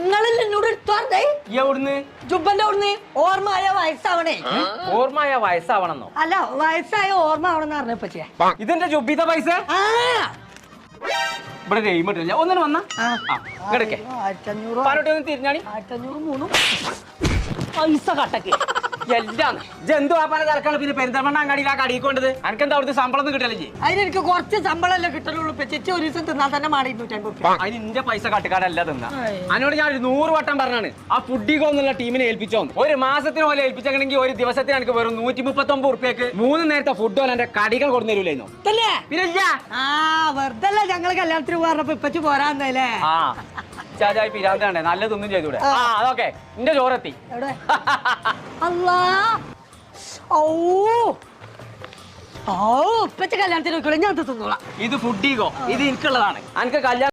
നിങ്ങളിൽ എന്നോട് എടുത്തോണ്ടേ എവിടുന്ന് ജുബന്റെ അവിടുന്ന് ഓർമ്മയായ വയസ്സാവണേ. ഓർമ്മയായ വയസ്സാവണമെന്നോ? അല്ല വയസ്സായ ഓർമ്മ ആവണെന്ന് പറഞ്ഞ പറ്റിയ ഇതെന്റെ ജുബിത പൈസ ഇവിടെ ഗെയിമിട്ടില്ല. ഒന്നിനും വന്നാ കിടക്കേ 1500 തിരിഞ്ഞാണി 1500 പൈസ കട്ടക്ക് എല്ലാം ജന്തു ആപ്പാനെ തലക്കാണ്. പിന്നെ പെരിന്തൽമണ്ണ അങ്ങാടിയിൽ ആ കടിയിൽ കൊണ്ടത് എനിക്കെന്താ അവിടുത്തെ ശമ്പളം ഒന്നും കിട്ടല്ലേ? അതിനെനിക്ക് കുറച്ച് ശമ്പളമല്ലേ കിട്ടലുള്ളൂ. ചേച്ചി ഒരു ദിവസം തിന്നാൽ തന്നെ മാറി 250. അതിന് ഇന്റെ പൈസ കട്ടുകാടല്ല തിന്നാ. അതിനോട് ഞാൻ 100 വട്ടം പറഞ്ഞാണ് ആ ഫുഡിഗോ എന്നുള്ള ടീമിനെ ഏൽപ്പിച്ചോന്ന്. ഒരു മാസത്തിന് പോലെ ഏൽപ്പിച്ചെങ്കിൽ ഒരു ദിവസത്തിന് എനിക്ക് വെറും 139 ഉറുപ്പ്യക്ക് 3 നേരത്തെ ഫുഡ് പോലെ എന്റെ കടികൾ കൊടുന്നു തരൂലായിരുന്നു. പിന്നെ വെറുതെ അല്ല ഞങ്ങള് കല്യാണത്തിന് പറഞ്ഞപ്പോ ഇപ്പച്ച് പോരാന്നല്ലേ. ചാചായി പിരാന്താണ്ടേ നല്ലതൊന്നും ചെയ്തൂടെ. അതൊക്കെ എന്റെ ചോറെത്തി. അല്ലാ ഇപ്പച്ച കല്യാണത്തിന് ഞാൻ തിന്നോളാം. ഇത് ഫുഡിഗോ ഇത് എനിക്കുള്ളതാണ്. എനിക്ക് കല്യാണം